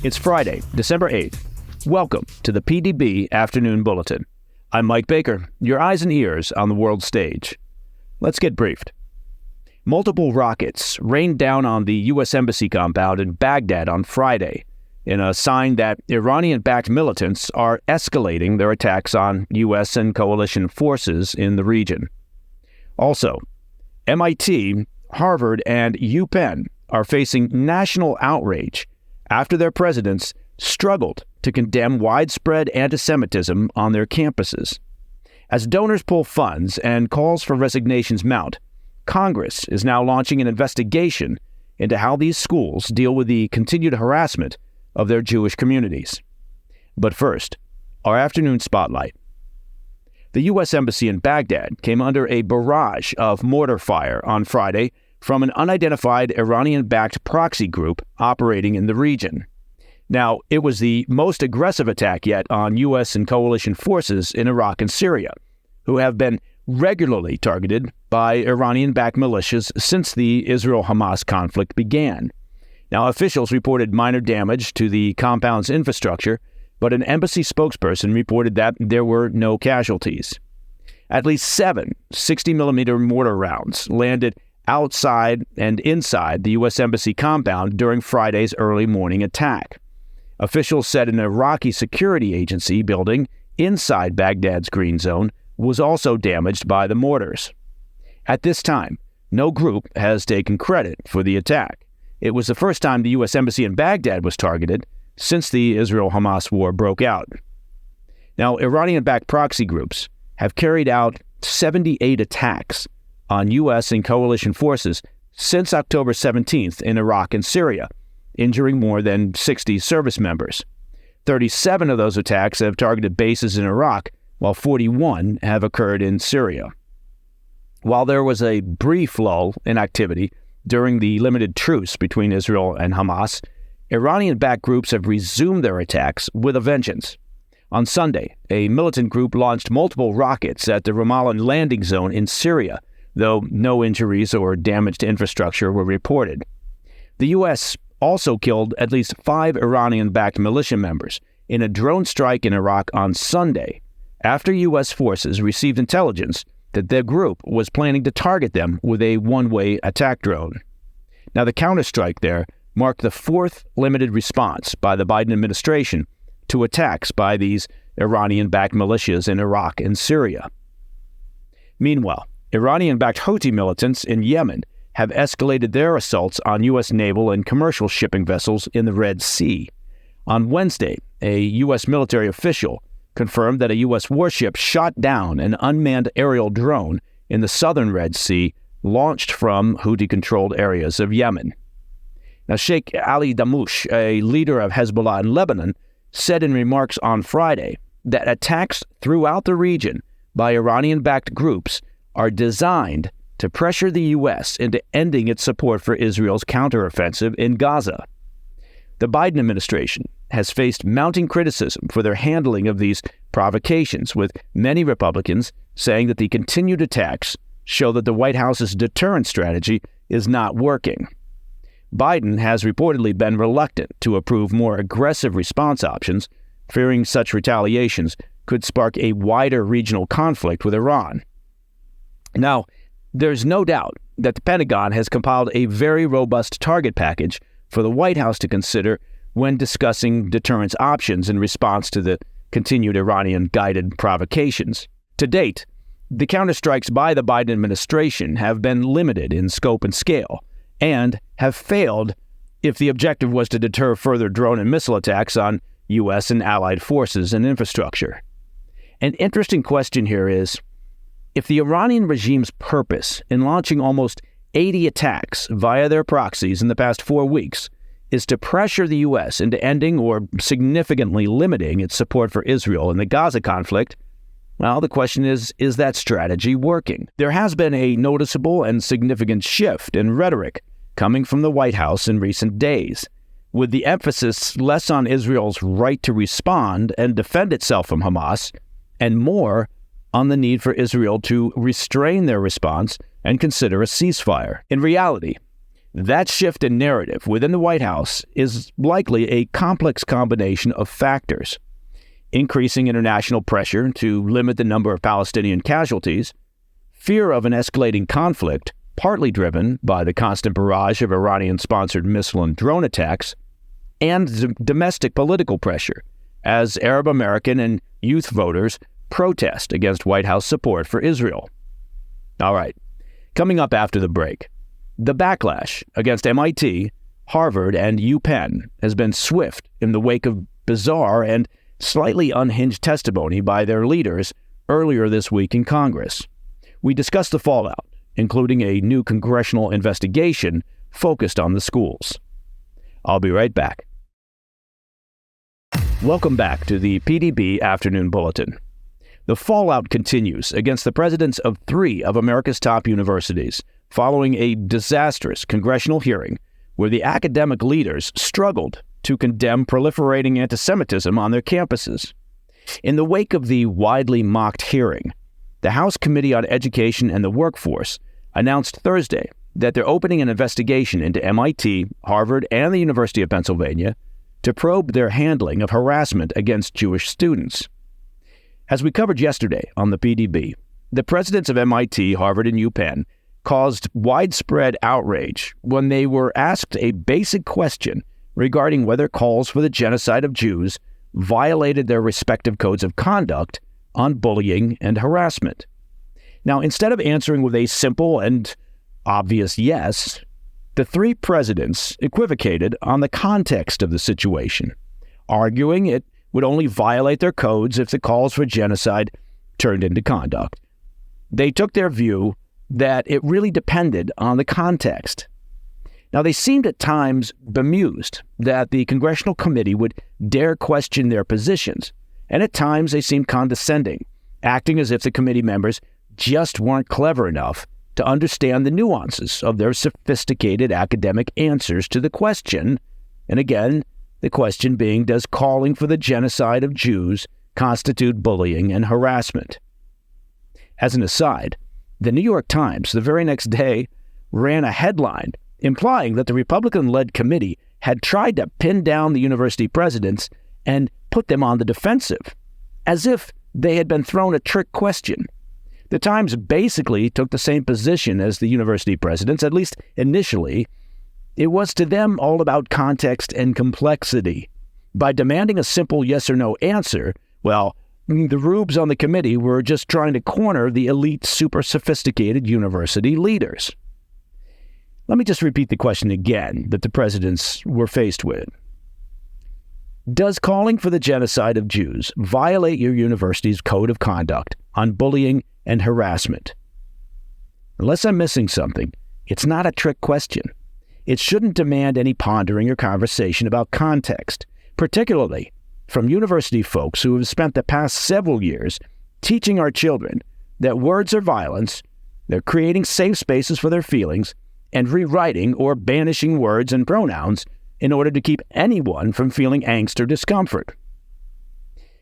It's Friday, December 8th. Welcome to the PDB Afternoon Bulletin. I'm Mike Baker, your eyes and ears on the world stage. Let's get briefed. Multiple rockets rained down on the U.S. Embassy compound in Baghdad on Friday in a sign that Iranian-backed militants are escalating their attacks on U.S. and coalition forces in the region. Also, MIT, Harvard, and UPenn are facing national outrage after their presidents struggled to condemn widespread antisemitism on their campuses. As donors pull funds and calls for resignations mount, Congress is now launching an investigation into how these schools deal with the continued harassment of their Jewish communities. But first, our afternoon spotlight. The U.S. Embassy in Baghdad came under a barrage of mortar fire on Friday from an unidentified Iranian-backed proxy group operating in the region. Now, it was the most aggressive attack yet on U.S. and coalition forces in Iraq and Syria, who have been regularly targeted by Iranian-backed militias since the Israel-Hamas conflict began. Now, officials reported minor damage to the compound's infrastructure, but an embassy spokesperson reported that there were no casualties. At least 7 60-millimeter mortar rounds landed outside and inside the U.S. Embassy compound during Friday's early morning attack. Officials said an Iraqi security agency building inside Baghdad's Green Zone was also damaged by the mortars. At this time, no group has taken credit for the attack. It was the first time the U.S. Embassy in Baghdad was targeted since the Israel-Hamas war broke out. Now, Iranian-backed proxy groups have carried out 78 attacks on U.S. and coalition forces since October 17th in Iraq and Syria, injuring more than 60 service members. 37 of those attacks have targeted bases in Iraq, while 41 have occurred in Syria. While there was a brief lull in activity during the limited truce between Israel and Hamas, Iranian-backed groups have resumed their attacks with a vengeance. On Sunday, a militant group launched multiple rockets at the Ramallah landing zone in Syria, though no injuries or damage to infrastructure were reported. The U.S. also killed at least 5 Iranian-backed militia members in a drone strike in Iraq on Sunday, after U.S. forces received intelligence that their group was planning to target them with a one-way attack drone. Now, the counterstrike there marked the 4th limited response by the Biden administration to attacks by these Iranian-backed militias in Iraq and Syria. Meanwhile, Iranian-backed Houthi militants in Yemen have escalated their assaults on U.S. naval and commercial shipping vessels in the Red Sea. On Wednesday, a U.S. military official confirmed that a U.S. warship shot down an unmanned aerial drone in the southern Red Sea launched from Houthi-controlled areas of Yemen. Now, Sheikh Ali Damush, a leader of Hezbollah in Lebanon, said in remarks on Friday that attacks throughout the region by Iranian-backed groups are designed to pressure the U.S. into ending its support for Israel's counteroffensive in Gaza. The Biden administration has faced mounting criticism for their handling of these provocations, with many Republicans saying that the continued attacks show that the White House's deterrent strategy is not working. Biden has reportedly been reluctant to approve more aggressive response options, fearing such retaliations could spark a wider regional conflict with Iran. Now, there's no doubt that the Pentagon has compiled a very robust target package for the White House to consider when discussing deterrence options in response to the continued Iranian-guided provocations. To date, the counterstrikes by the Biden administration have been limited in scope and scale, and have failed if the objective was to deter further drone and missile attacks on U.S. and allied forces and infrastructure. An interesting question here is, if the Iranian regime's purpose in launching almost 80 attacks via their proxies in the past 4 weeks is to pressure the U.S. into ending or significantly limiting its support for Israel in the Gaza conflict, well, the question is that strategy working? There has been a noticeable and significant shift in rhetoric coming from the White House in recent days, with the emphasis less on Israel's right to respond and defend itself from Hamas, and more on the need for Israel to restrain their response and consider a ceasefire. In reality, That shift in narrative within the White House is likely a complex combination of factors: increasing international pressure to limit the number of Palestinian casualties, fear of an escalating conflict, partly driven by the constant barrage of Iranian-sponsored missile and drone attacks, and domestic political pressure as Arab American and youth voters protest against White House support for Israel. All right, coming up after the break, the backlash against MIT, Harvard, and UPenn has been swift in the wake of bizarre and slightly unhinged testimony by their leaders earlier this week in Congress. We discussed the fallout, including a new congressional investigation focused on the schools. I'll be right back. Welcome back to the PDB Afternoon Bulletin. The fallout continues against the presidents of 3 of America's top universities following a disastrous congressional hearing where the academic leaders struggled to condemn proliferating antisemitism on their campuses. In the wake of the widely mocked hearing, the House Committee on Education and the Workforce announced Thursday that they're opening an investigation into MIT, Harvard, and the University of Pennsylvania to probe their handling of harassment against Jewish students. As we covered yesterday on the PDB, the presidents of MIT, Harvard, and UPenn caused widespread outrage when they were asked a basic question regarding whether calls for the genocide of Jews violated their respective codes of conduct on bullying and harassment. Now, instead of answering with a simple and obvious yes, the 3 presidents equivocated on the context of the situation, arguing it would only violate their codes if the calls for genocide turned into conduct. They took their view that it really depended on the context. Now, they seemed at times bemused that the congressional committee would dare question their positions, and at times they seemed condescending, acting as if the committee members just weren't clever enough to understand the nuances of their sophisticated academic answers to the question, and again, the question being, does calling for the genocide of Jews constitute bullying and harassment? As an aside, the New York Times, the very next day, ran a headline implying that the Republican-led committee had tried to pin down the university presidents and put them on the defensive, as if they had been thrown a trick question. The Times basically took the same position as the university presidents, at least initially. It was to them all about context and complexity. By demanding a simple yes or no answer, well, the rubes on the committee were just trying to corner the elite, super sophisticated university leaders. Let me just repeat the question again that the presidents were faced with. Does calling for the genocide of Jews violate your university's code of conduct on bullying and harassment? Unless I'm missing something, it's not a trick question. It shouldn't demand any pondering or conversation about context, particularly from university folks who have spent the past several years teaching our children that words are violence, they're creating safe spaces for their feelings, and rewriting or banishing words and pronouns in order to keep anyone from feeling angst or discomfort.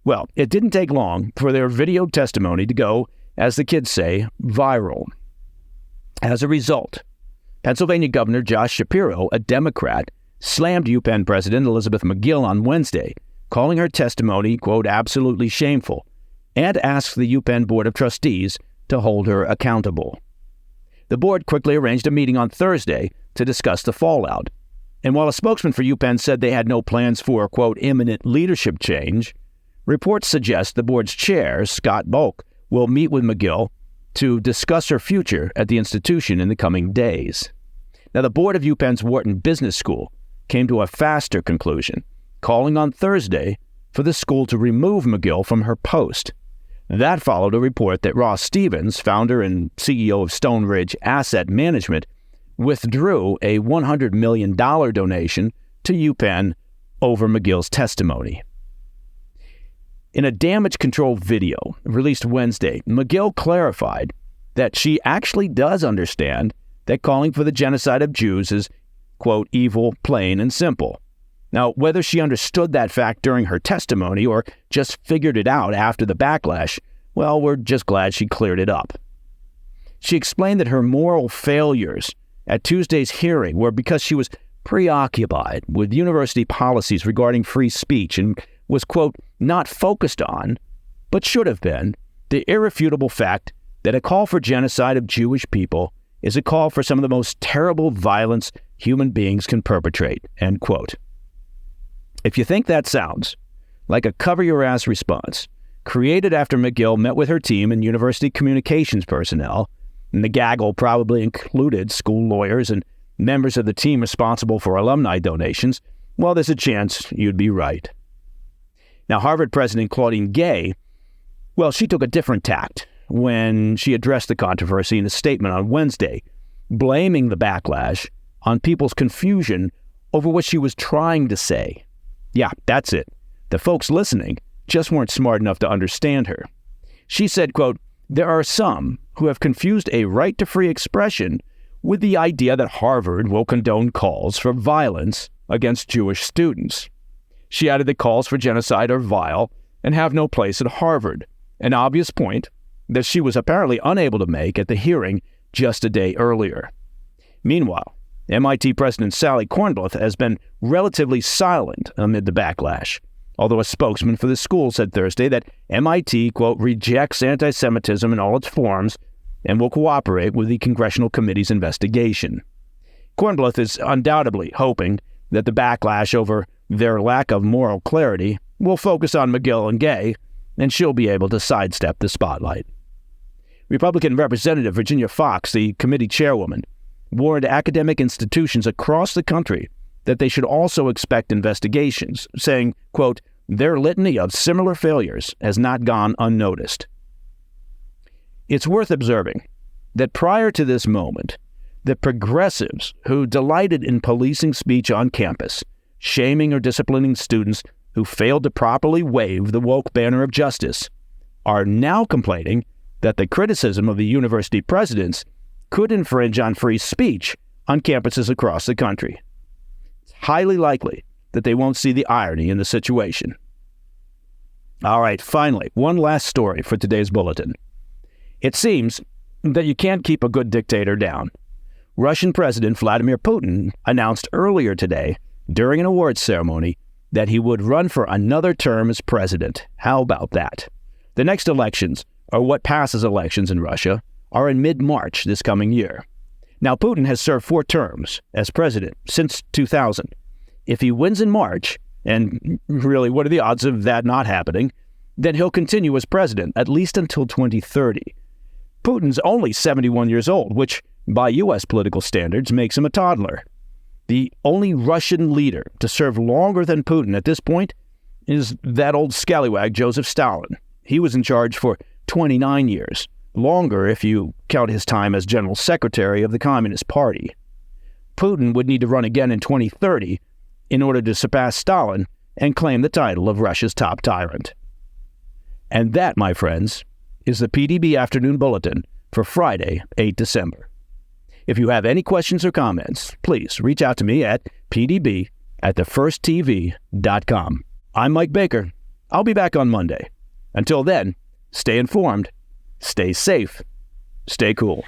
Well, it didn't take long for their video testimony to go, as the kids say, viral. As a result, Pennsylvania Governor Josh Shapiro, a Democrat, slammed UPenn President Elizabeth Magill on Wednesday, calling her testimony, quote, absolutely shameful, and asked the UPenn Board of Trustees to hold her accountable. The board quickly arranged a meeting on Thursday to discuss the fallout. And while a spokesman for UPenn said they had no plans for, quote, imminent leadership change, reports suggest the board's chair, Scott Bulk, will meet with Magill to discuss her future at the institution in the coming days. Now, the board of UPenn's Wharton Business School came to a faster conclusion, calling on Thursday for the school to remove Magill from her post. That followed a report that Ross Stevens, founder and CEO of Stone Ridge Asset Management, withdrew a $100 million donation to UPenn over Magill's testimony. In a damage control video released Wednesday, Magill clarified that she actually does understand that calling for the genocide of Jews is, quote, evil, plain and simple. Now, whether she understood that fact during her testimony or just figured it out after the backlash, well, we're just glad she cleared it up. She explained that her moral failures at Tuesday's hearing where, because she was preoccupied with university policies regarding free speech and was, quote, not focused on, but should have been, the irrefutable fact that a call for genocide of Jewish people is a call for some of the most terrible violence human beings can perpetrate, end quote. If you think that sounds like a cover-your-ass response created after McGill met with her team and university communications personnel, and the gaggle probably included school lawyers and members of the team responsible for alumni donations, well, there's a chance you'd be right. Now, Harvard President Claudine Gay, well, she took a different tact when she addressed the controversy in a statement on Wednesday, blaming the backlash on people's confusion over what she was trying to say. Yeah, that's it. The folks listening just weren't smart enough to understand her. She said, quote, "There are some who have confused a right to free expression with the idea that Harvard will condone calls for violence against Jewish students." She added that calls for genocide are vile and have no place at Harvard, an obvious point that she was apparently unable to make at the hearing just a day earlier. Meanwhile, MIT President Sally Kornbluth has been relatively silent amid the backlash, although a spokesman for the school said Thursday that MIT, quote, rejects antisemitism in all its forms and will cooperate with the Congressional Committee's investigation. Kornbluth is undoubtedly hoping that the backlash over their lack of moral clarity will focus on McGill and Gay, and she'll be able to sidestep the spotlight. Republican Representative Virginia Fox, the committee chairwoman, warned academic institutions across the country that they should also expect investigations, saying, quote, their litany of similar failures has not gone unnoticed. It's worth observing that prior to this moment, the progressives who delighted in policing speech on campus, shaming or disciplining students who failed to properly wave the woke banner of justice, are now complaining that the criticism of the university presidents could infringe on free speech on campuses across the country. It's highly likely that they won't see the irony in the situation. All right, finally, one last story for today's bulletin. It seems that you can't keep a good dictator down. Russian President Vladimir Putin announced earlier today, during an awards ceremony, that he would run for another term as president. How about that? The next elections, or what passes elections in Russia, are in mid-March this coming year. Now, Putin has served 4 terms as president since 2000. If he wins in March, and really, what are the odds of that not happening, then he'll continue as president at least until 2030. Putin's only 71 years old, which, by U.S. political standards, makes him a toddler. The only Russian leader to serve longer than Putin at this point is that old scallywag Joseph Stalin. He was in charge for 29 years, longer if you count his time as general secretary of the Communist Party. Putin would need to run again in 2030 in order to surpass Stalin and claim the title of Russia's top tyrant. And that, my friends, is the PDB Afternoon Bulletin for Friday, 8 December. If you have any questions or comments, please reach out to me at pdb@thefirsttv.com. I'm Mike Baker. I'll be back on Monday. Until then, stay informed, stay safe, stay cool.